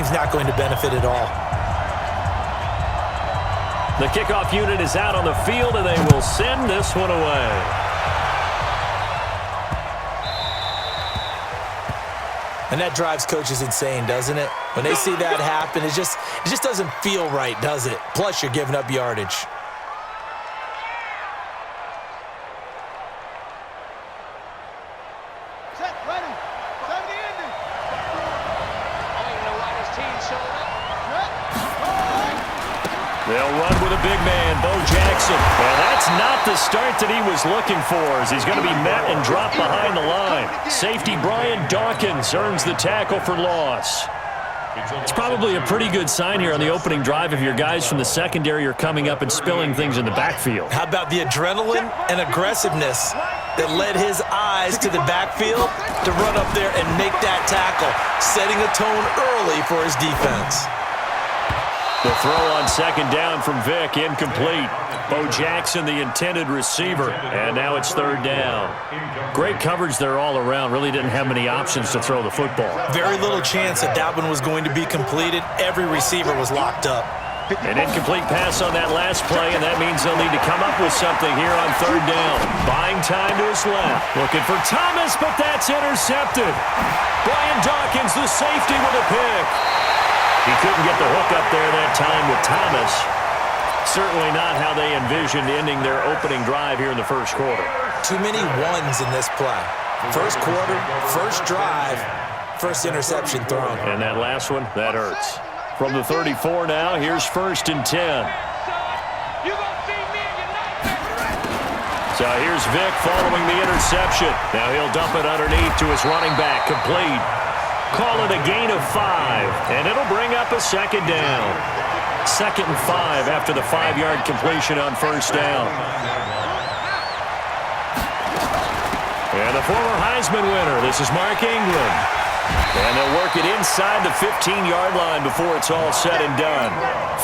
team's not going to benefit at all. The kickoff unit is out on the field, and they will send this one away. And that drives coaches insane, doesn't it? When they see that happen, it just doesn't feel right, does it? Plus, you're giving up yardage. Set, ready. 70 ending. I don't even know why this team showed up. They'll run with a big man, Bo Jackson. And that's not the start that he was looking for, as he's going to be met and dropped behind the line. Safety Brian Dawkins earns the tackle for loss. It's probably a pretty good sign here on the opening drive if your guys from the secondary are coming up and spilling things in the backfield. How about the adrenaline and aggressiveness that led his eyes to the backfield to run up there and make that tackle, setting a tone early for his defense. The throw on second down from Vick, incomplete. Bo Jackson, the intended receiver, and now it's third down. Great coverage there all around. Really didn't have many options to throw the football. Very little chance that one was going to be completed. Every receiver was locked up. An incomplete pass on that last play, and that means they'll need to come up with something here on third down. Buying time to his left. Looking for Thomas, but that's intercepted. Brian Dawkins, the safety, with a pick. He couldn't get the hook up there that time with Thomas. Certainly not how they envisioned ending their opening drive here in the first quarter. Too many ones in this play. First quarter, first drive, first interception thrown. And that last one, that hurts. From the 34 now, here's first and 10. So here's Vick following the interception. Now he'll dump it underneath to his running back, complete. Call it a gain of 5, and it'll bring up a second down. 2nd and 5 after the 5-yard completion on first down. And the former Heisman winner, this is Mark Ingram. And they'll work it inside the 15-yard line before it's all said and done.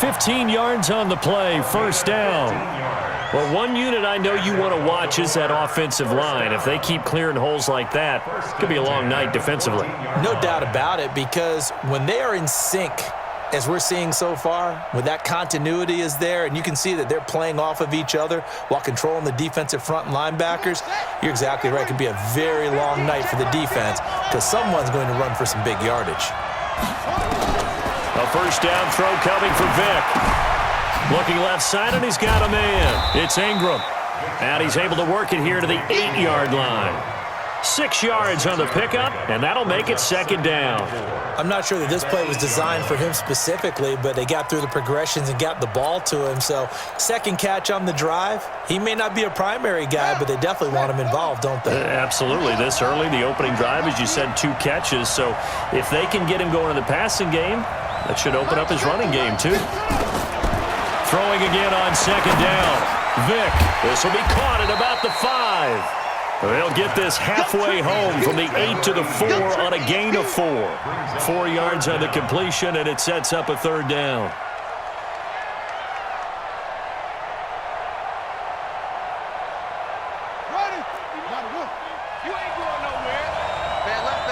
15 yards on the play, first down. Well, one unit I know you want to watch is that offensive line. If they keep clearing holes like that, it could be a long night defensively. No doubt about it, because when they are in sync, as we're seeing so far, when that continuity is there and you can see that they're playing off of each other while controlling the defensive front and linebackers, you're exactly right. It could be a very long night for the defense because someone's going to run for some big yardage. A first down throw coming for Vick. Looking left side, and he's got a man. It's Ingram. And he's able to work it here to the 8-yard line. 6 yards on the pickup, and that'll make it second down. I'm not sure that this play was designed for him specifically, but they got through the progressions and got the ball to him. So second catch on the drive. He may not be a primary guy, but they definitely want him involved, don't they? Absolutely. This early, the opening drive, as you said, 2 catches. So if they can get him going in the passing game, that should open up his running game too. Throwing again on second down. Vick. This will be caught at about the 5. They'll get this halfway home from the 8 to the 4 on a gain of 4. 4 yards on the completion, and it sets up a third down. Ready. You ain't going nowhere. Man left.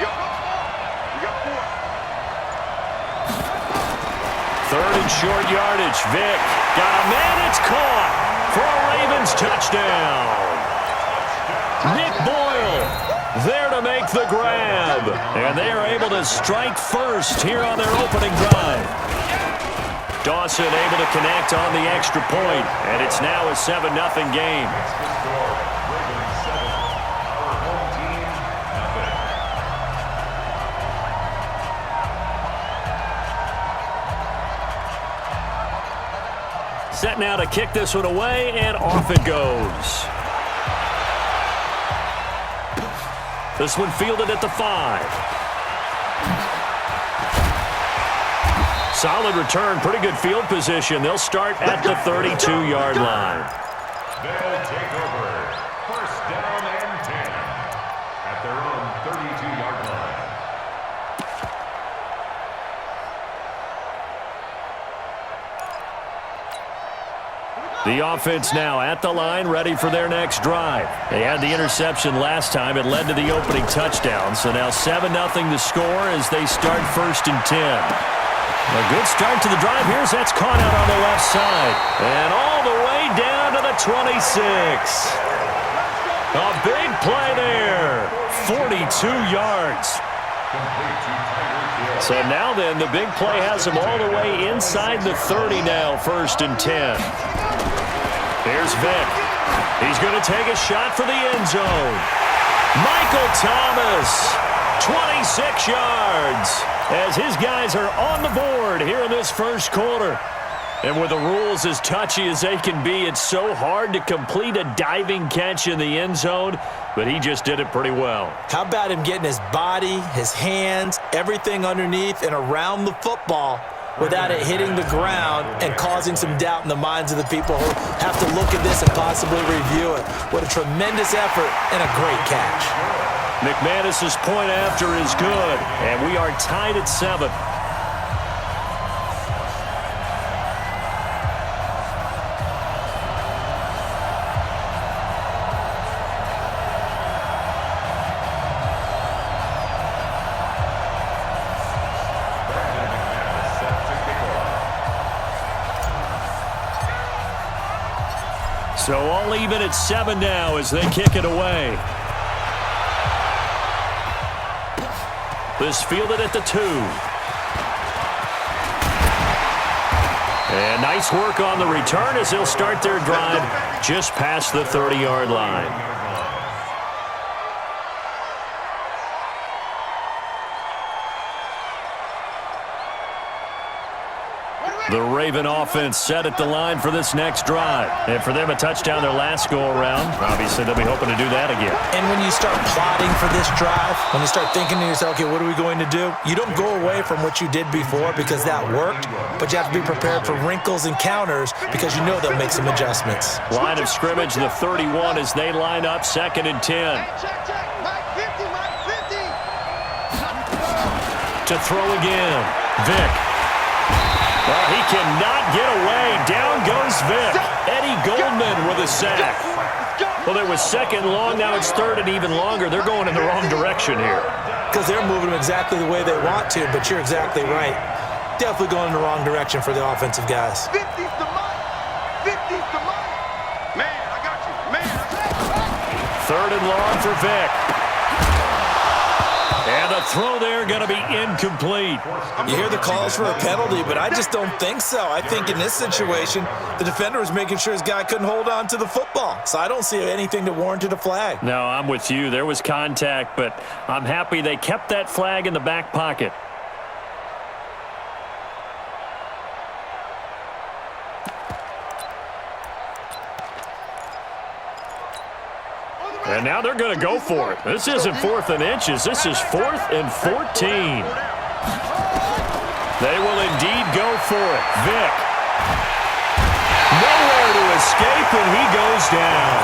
You got 4. Third and short yardage. Vick got a man. It's caught for a Ravens touchdown. Nick Boyle there to make the grab. And they are able to strike first here on their opening drive. Dawson able to connect on the extra point, and it's now a 7-0 game. Set now to kick this one away, and off it goes. This one fielded at the 5. Solid return, pretty good field position. They'll start at the 32-yard line. They'll take over. First down and 10 at their own 32-yard line. The offense now at the line, ready for their next drive. They had the interception last time. It led to the opening touchdown. So now 7-0 the score as they start 1st and 10. A good start to the drive. Here's that's caught out on the left side. And all the way down to the 26. A big play there. 42 yards. So now then, the big play has him all the way inside the 30 now, 1st and 10. Here's Vick. He's going to take a shot for the end zone. Michael Thomas, 26 yards, as his guys are on the board here in this first quarter. And with the rules as touchy as they can be, it's so hard to complete a diving catch in the end zone, but he just did it pretty well. How about him getting his body, his hands, everything underneath and around the football without it hitting the ground and causing some doubt in the minds of the people who have to look at this and possibly review it. What a tremendous effort and a great catch. McManus's point after is good, and we are tied at 7. So all even at 7 now as they kick it away. This fielded at the 2. And nice work on the return as they'll start their drive just past the 30-yard line. The Raven offense set at the line for this next drive. And for them, a touchdown their last go-around. Obviously, they'll be hoping to do that again. And when you start plotting for this drive, when you start thinking to yourself, okay, what are we going to do? You don't go away from what you did before because that worked, but you have to be prepared for wrinkles and counters because you know they'll make some adjustments. Line of scrimmage, the 31 as they line up 2nd and 10. Check. Mike 50, Mike 50. To throw again, Vick. Well, he cannot get away. Down goes Vick. Eddie Goldman with a sack. Well, there was 2nd long. Now it's 3rd and even longer. They're going in the wrong direction here. Because they're moving them exactly the way they want to, but you're exactly right. Definitely going in the wrong direction for the offensive guys. 50's the Mike. 50's the Mike. Man, I got you. Man, I got you. 3rd and long for Vick. And the throw there going to be incomplete. You hear the calls for a penalty, but I just don't think so. I think in this situation, the defender was making sure his guy couldn't hold on to the football. So I don't see anything that warranted a flag. No, I'm with you. There was contact, but I'm happy they kept that flag in the back pocket. And now they're going to go for it. This isn't 4th and inches. This is 4th and 14. They will indeed go for it. Vick. Nowhere to escape, and he goes down.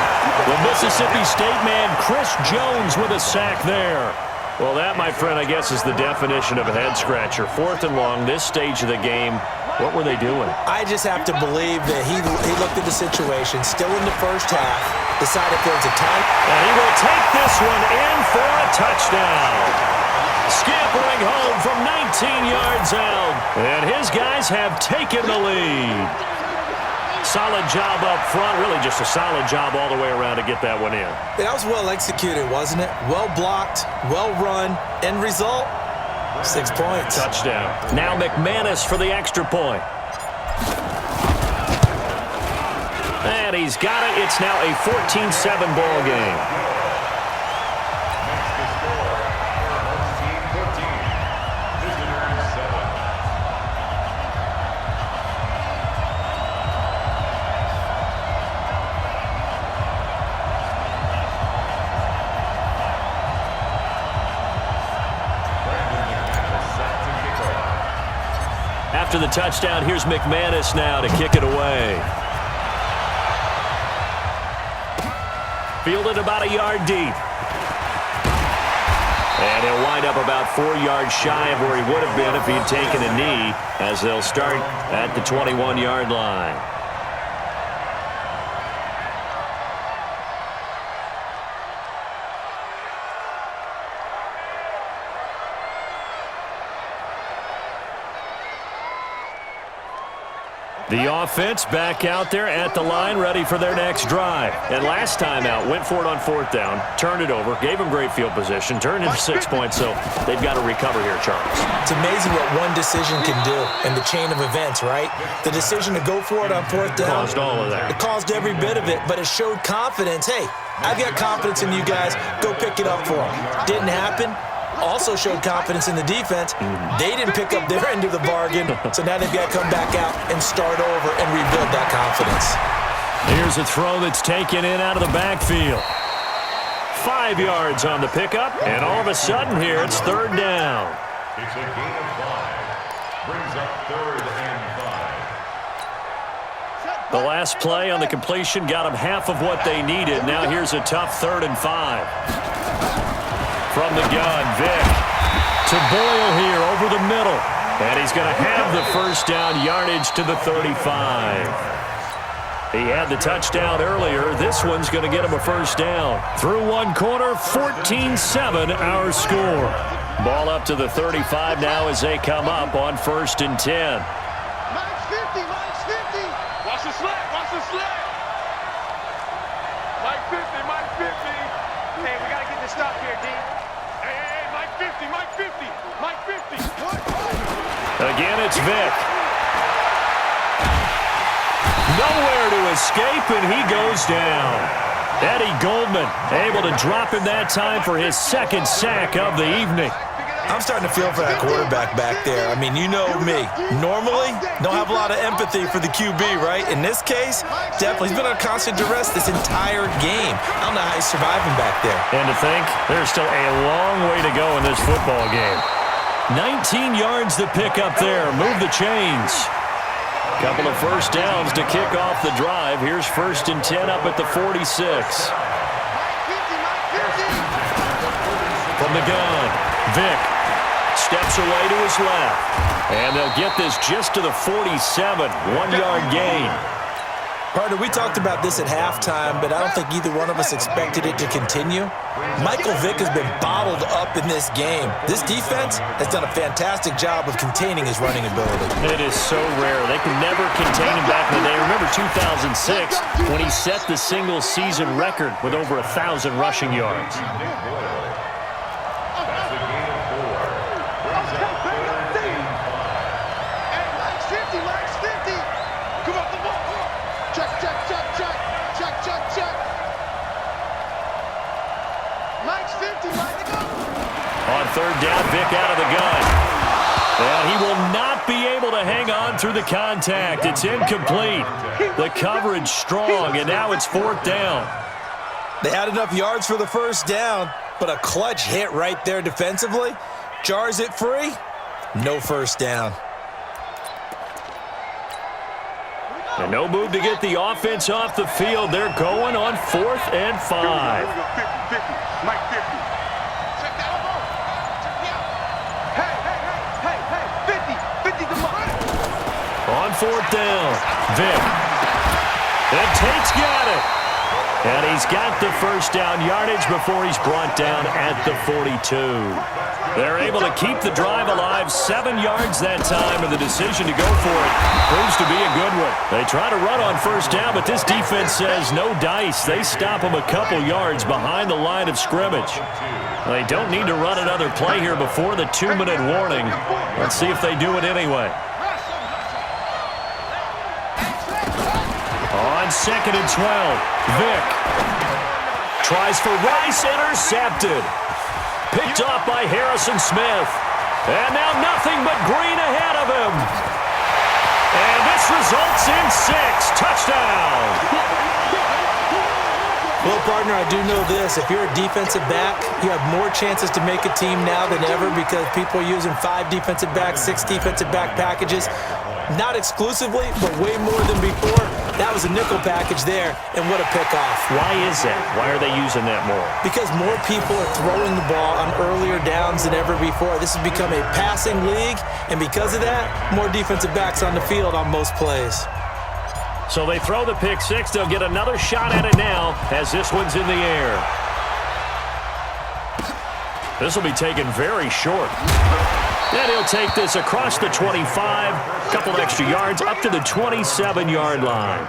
The Mississippi State man, Chris Jones, with a sack there. Well, that, my friend, I guess is the definition of a head-scratcher. 4th and long, this stage of the game. What were they doing? I just have to believe that he looked at the situation, still in the first half, decided there was a time. And he will take this one in for a touchdown. Scampering home from 19 yards out. And his guys have taken the lead. Solid job up front. Really just a solid job all the way around to get that one in. That was well executed, wasn't it? Well blocked, well run. End result, 6 points. Touchdown. Now McManus for the extra point. And he's got it. It's now a 14-7 ball game. After the touchdown, here's McManus now to kick it away. Fielded about a yard deep. And he'll wind up about 4 yards shy of where he would have been if he had taken a knee, as they'll start at the 21-yard line. The offense back out there at the line, ready for their next drive. And last time out, went for it on 4th down, turned it over, gave them great field position, turned into 6 points, so they've got to recover here, Charles. It's amazing what one decision can do in the chain of events, right? The decision to go for it on 4th down. Caused all of that. It caused every bit of it, but it showed confidence. Hey, I've got confidence in you guys. Go pick it up for them. Didn't happen. Also showed confidence in the defense. They didn't pick up their end of the bargain, so now they've got to come back out and start over and rebuild that confidence. Here's a throw that's taken in out of the backfield. 5 yards on the pickup, and all of a sudden here it's 3rd down. It's a gain of 5. Brings up 3rd and 5. The last play on the completion got them half of what they needed. Now here's a tough 3rd and 5. From the gun, Vick to Boyle here over the middle. And he's going to have the 1st down yardage to the 35. He had the touchdown earlier. This one's going to get him a 1st down. Through one quarter, 14-7 our score. Ball up to the 35 now as they come up on 1st and 10. Mike's 50, Mike's 50. Watch the slap, watch the slap. Mike 50, Mike 50. Hey, we got to get this stop here, D. Hey, Mike 50, Mike 50, Mike 50. Again, it's Vick. Nowhere to escape, and he goes down. Eddie Goldman able to drop him that time for his 2nd sack of the evening. I'm starting to feel for that quarterback back there. I mean, you know me. Normally, don't have a lot of empathy for the QB, right? In this case, definitely. He's been on constant duress this entire game. I don't know how he's surviving back there. And to think, there's still a long way to go in this football game. 19 yards to pick up there. Move the chains. Couple of 1st downs to kick off the drive. Here's 1st and 10 up at the 46. From the gun, Vick steps away to his left. And they'll get this just to the 47, 1-yard gain. Partner, we talked about this at halftime, but I don't think either one of us expected it to continue. Michael Vick has been bottled up in this game. This defense has done a fantastic job of containing his running ability. It is so rare. They can never contain him back in the day. Remember 2006 when he set the single-season record with over 1,000 rushing yards. On 3rd down, Vick out of the gun. And he will not be able to hang on through the contact. It's incomplete. The coverage strong, and now it's 4th down. They had enough yards for the 1st down, but a clutch hit right there defensively. Jars it free. No 1st down. And no move to get the offense off the field. They're going on 4th and 5. 50, 50, Mike 50. Check that out. Hey, 50, come on. On 4th down, Vick. And Tate's got it. And he's got the 1st down yardage before he's brought down at the 42. They're able to keep the drive alive, 7 yards that time, and the decision to go for it proves to be a good one. They try to run on 1st down, but this defense says no dice. They stop them a couple yards behind the line of scrimmage. They don't need to run another play here before the 2-minute warning. Let's see if they do it anyway. On 2nd and 12, Vick tries for Rice, intercepted. Picked off by Harrison Smith. And now nothing but green ahead of him. And this results in 6. Touchdown. Well, partner, I do know this. If you're a defensive back, you have more chances to make a team now than ever because people are using 5 defensive backs, 6 defensive back packages. Not exclusively, but way more than before. That was a nickel package there, and what a pickoff. Why is that? Why are they using that more? Because more people are throwing the ball on earlier downs than ever before. This has become a passing league, and because of that, more defensive backs on the field on most plays. So they throw the pick 6. They'll get another shot at it now as this one's in the air. This will be taken very short. And he'll take this across the 25, a couple extra yards up to the 27-yard line.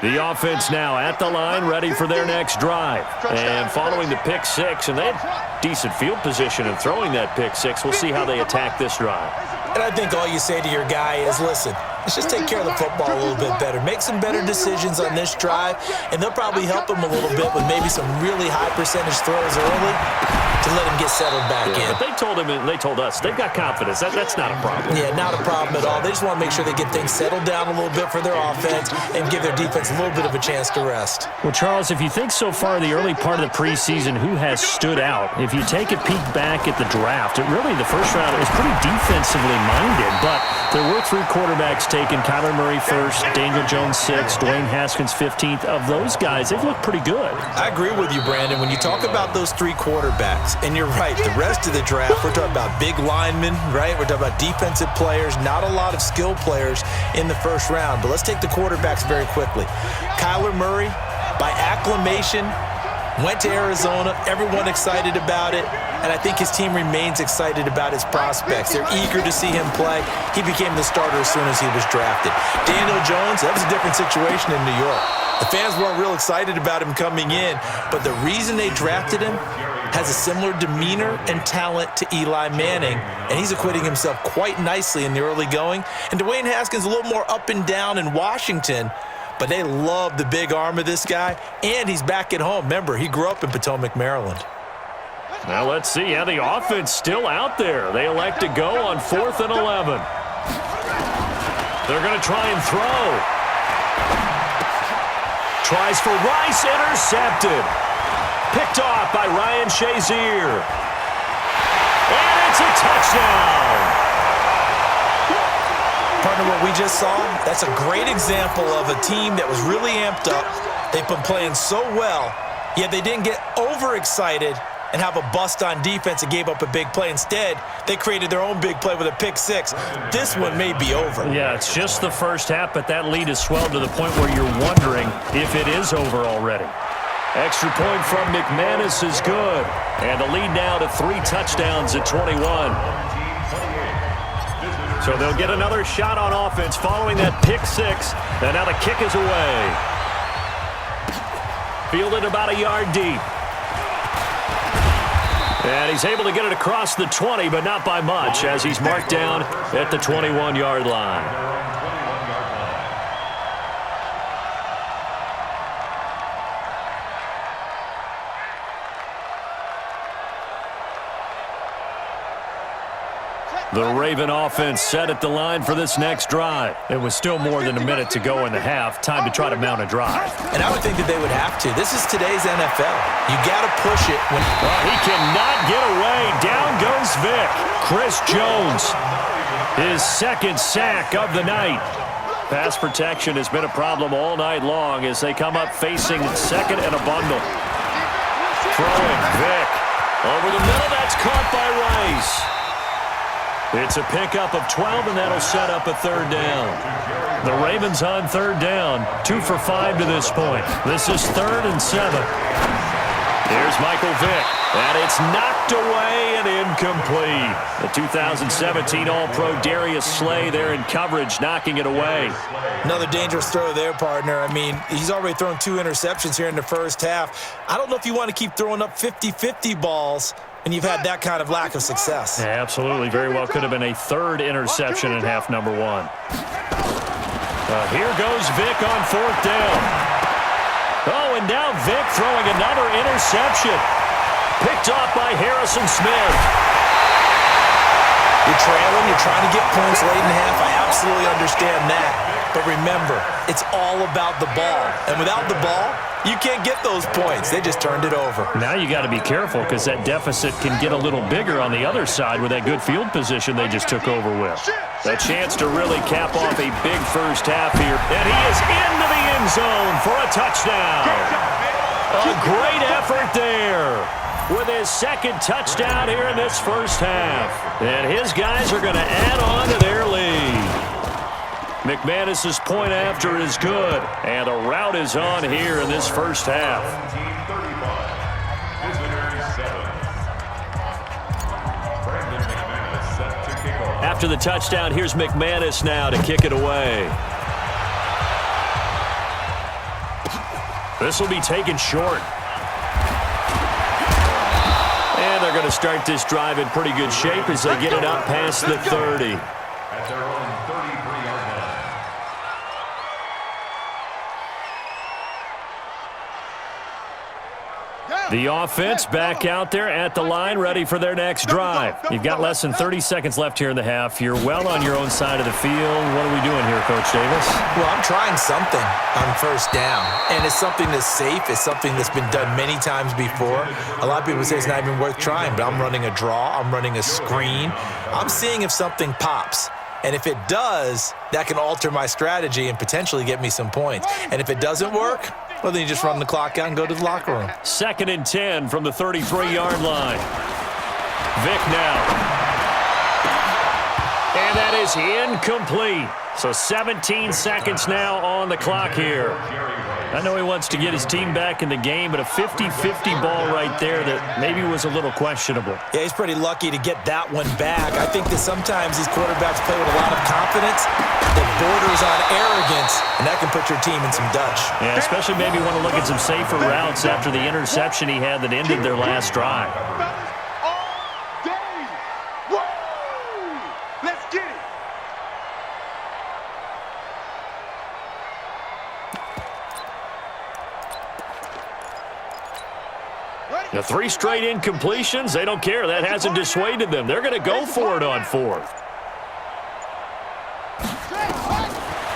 The offense now at the line, ready for their next drive. And following the pick six, and they had decent field position in throwing that pick six. We'll see how they attack this drive. And I think all you say to your guy is, listen, let's just take care of the football a little bit better. Make some better decisions on this drive, and they'll probably help him a little bit with maybe some really high percentage throws early to let him get settled back in. But they told him and they told us they've got confidence. That's not a problem. Yeah, not a problem at all. They just want to make sure they get things settled down a little bit for their offense and give their defense a little bit of a chance to rest. Well, Charles, if you think so far the early part of the preseason, who has stood out? If you take a peek back at the draft, the first round is pretty defensively minded, but there were 3 quarterbacks taken. Kyler Murray first, Daniel Jones 6th, Dwayne Haskins 15th. Of those guys, they've looked pretty good. I agree with you, Brandon. When you talk about those 3 quarterbacks, and you're right, the rest of the draft, we're talking about big linemen, right? We're talking about defensive players, not a lot of skill players in the first round. But let's take the quarterbacks very quickly. Kyler Murray, by acclamation, went to Arizona. Everyone excited about it. And I think his team remains excited about his prospects. They're eager to see him play. He became the starter as soon as he was drafted. Daniel Jones, that was a different situation in New York. The fans weren't real excited about him coming in, but the reason they drafted him has a similar demeanor and talent to Eli Manning, and he's acquitting himself quite nicely in the early going. And Dwayne Haskins a little more up and down in Washington, but they love the big arm of this guy, and he's back at home. Remember, he grew up in Potomac, Maryland. Now let's see. The offense still out there. They elect to go on 4th and 11. They're going to try and throw. Tries for Rice, intercepted. Picked off by Ryan Shazier. And it's a touchdown. Partner, what we just saw, that's a great example of a team that was really amped up. They've been playing so well, yet they didn't get overexcited and have a bust on defense and gave up a big play. Instead, they created their own big play with a pick six. This one may be over. Yeah, it's just the first half, but that lead has swelled to the point where you're wondering if it is over already. Extra point from McManus is good. And the lead now to 3 touchdowns at 21. So they'll get another shot on offense following that pick six. And now the kick is away. Fielded about a yard deep. And he's able to get it across the 20, but not by much, as he's marked down at the 21-yard line. The Raven offense set at the line for this next drive. It was still more than a minute to go in the half. Time to try to mount a drive. And I would think that they would have to. This is today's NFL. You got to push it. He cannot get away. Down goes Vic. Chris Jones, his 2nd sack of the night. Pass protection has been a problem all night long as they come up facing 2nd and a bundle. Throwing Vic. Over the middle, that's caught by Rice. It's a pickup of 12, and that'll set up a 3rd down. The Ravens on 3rd down, 2 for 5 to this point. This is 3rd and 7. Here's Michael Vick, and it's knocked away and incomplete. The 2017 All-Pro Darius Slay there in coverage, knocking it away. Another dangerous throw there, partner. I mean, he's already thrown 2 interceptions here in the first half. I don't know if you want to keep throwing up 50-50 balls and you've had that kind of lack of success. Yeah, absolutely. Very well could have been a 3rd interception in half number 1. Here goes Vic on 4th down. Oh, and now Vic throwing another interception. Picked off by Harrison Smith. You're trailing, you're trying to get points late in half. I absolutely understand that. But remember, it's all about the ball. And without the ball, you can't get those points. They just turned it over. Now you got to be careful because that deficit can get a little bigger on the other side with that good field position they just took over with. A chance to really cap off a big first half here. And he is into the end zone for a touchdown. A great effort there with his 2nd touchdown here in this first half. And his guys are going to add on to their lead. McManus's point after is good, and the route is on here in this first half. After the touchdown, here's McManus now to kick it away. This will be taken short. And they're going to start this drive in pretty good shape as they get it up past the 30. At their own 33-yard line. The offense back out there at the line, ready for their next drive. You've got less than 30 seconds left here in the half. You're well on your own side of the field. What are we doing here, Coach Davis? Well, I'm trying something on first down, and it's something that's safe. It's something that's been done many times before. A lot of people say it's not even worth trying, but I'm running a draw. I'm running a screen. I'm seeing if something pops. And if it does, that can alter my strategy and potentially get me some points. And if it doesn't work, well, then you just run the clock out and go to the locker room. 2nd and 10 from the 33-yard line. Vick now. And that is incomplete. So 17 seconds now on the clock here. I know he wants to get his team back in the game, but a 50-50 ball right there that maybe was a little questionable. Yeah, he's pretty lucky to get that one back. I think that sometimes these quarterbacks play with a lot of confidence that borders on arrogance, and that can put your team in some Dutch. Yeah, especially maybe want to look at some safer routes after the interception he had that ended their last drive. All day. Woo! Let's get it. The 3 straight incompletions, they don't care. That hasn't dissuaded them. They're going to go for it on 4th.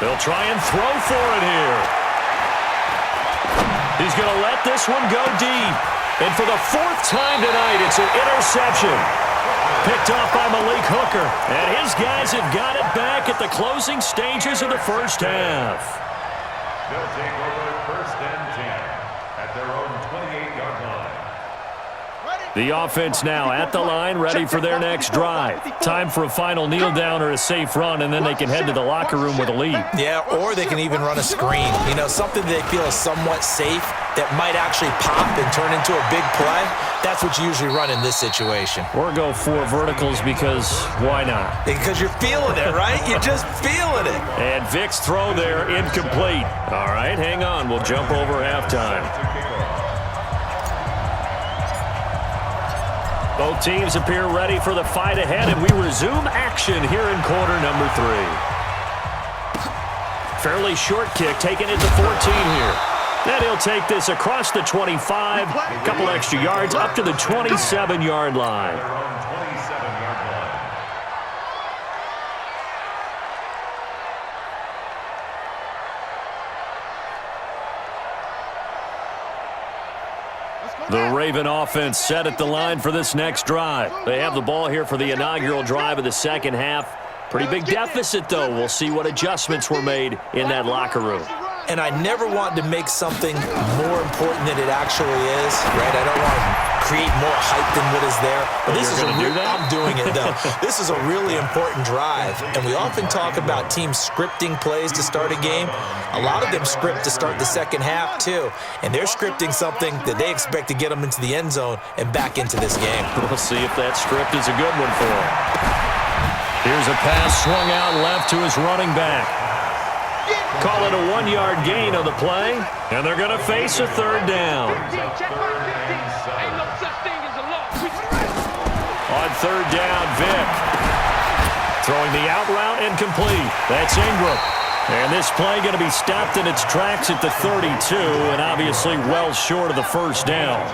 They'll try and throw for it here. He's going to let this one go deep. And for the 4th time tonight, it's an interception. Picked off by Malik Hooker. And his guys have got it back at the closing stages of the first half. They'll take over 1st and 10 at their own 28-yard line. The offense now at the line, ready for their next drive. Time for a final kneel down or a safe run, and then they can head to the locker room with a lead. Yeah, or they can even run a screen. You know, something they feel is somewhat safe that might actually pop and turn into a big play. That's what you usually run in this situation. Or go 4 verticals because why not? Because you're feeling it, right? You're just feeling it. And Vick's throw there, incomplete. All right, hang on. We'll jump over halftime. Both teams appear ready for the fight ahead, and we resume action here in quarter number 3. Fairly short kick, taking it to 14 here. Then he'll take this across the 25, a couple extra yards, up to the 27-yard line. Their own 27-yard line. The Raven offense set at the line for this next drive. They have the ball here for the inaugural drive of the second half. Pretty big deficit, though. We'll see what adjustments were made in that locker room. And I never want to make something more important than it actually is, right? I don't want to create more hype than what is there. But this is I'm doing it, though. This is a really important drive. And we often talk about teams scripting plays to start a game. A lot of them script to start the second half, too. And they're scripting something that they expect to get them into the end zone and back into this game. We'll see if that script is a good one for them. Here's a pass swung out left to his running back. Call it a 1-yard gain on the play, and they're going to face a 3rd down. On 3rd down, Vick. Throwing the out route incomplete. That's Ingram. And this play going to be stopped in its tracks at the 32, and obviously well short of the first down.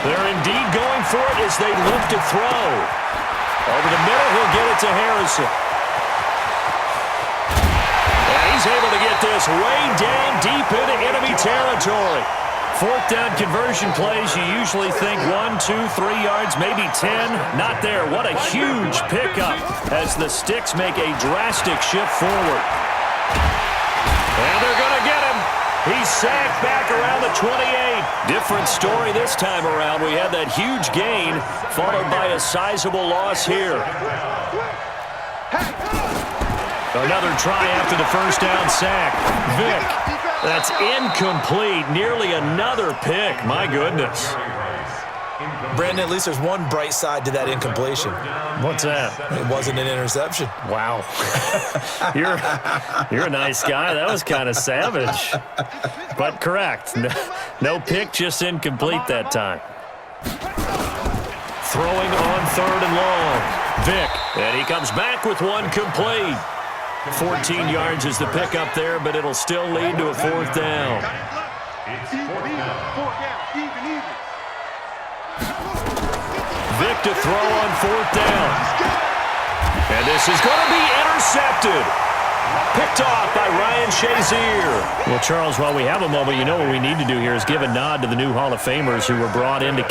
They're indeed going for it as they look to throw. Over the middle, he'll get it to Harrison. And he's able to get this way down deep into enemy territory. 4th down conversion plays, you usually think 1, 2, 3 yards, maybe 10. Not there. What a huge pickup as the Sticks make a drastic shift forward. And they're going to get him. He's sacked back around the 28. Different story this time around. We had that huge gain, followed by a sizable loss here. Another try after the first down sack. Vick. That's incomplete. Nearly another pick. My goodness. Brandon, at least there's one bright side to that incompletion. What's that? It wasn't an interception. Wow. You're a nice guy. That was kind of savage. But correct. No pick, just incomplete that time. Throwing on 3rd and long. Vick. And he comes back with one complete. 14 yards is the pickup there, but it'll still lead to a 4th down. It's 4th down. 4th down. Even. Vick to throw on 4th down. And this is going to be intercepted. Picked off by Ryan Shazier. Well, Charles, while we have a moment, you know what we need to do here is give a nod to the new Hall of Famers who were brought in to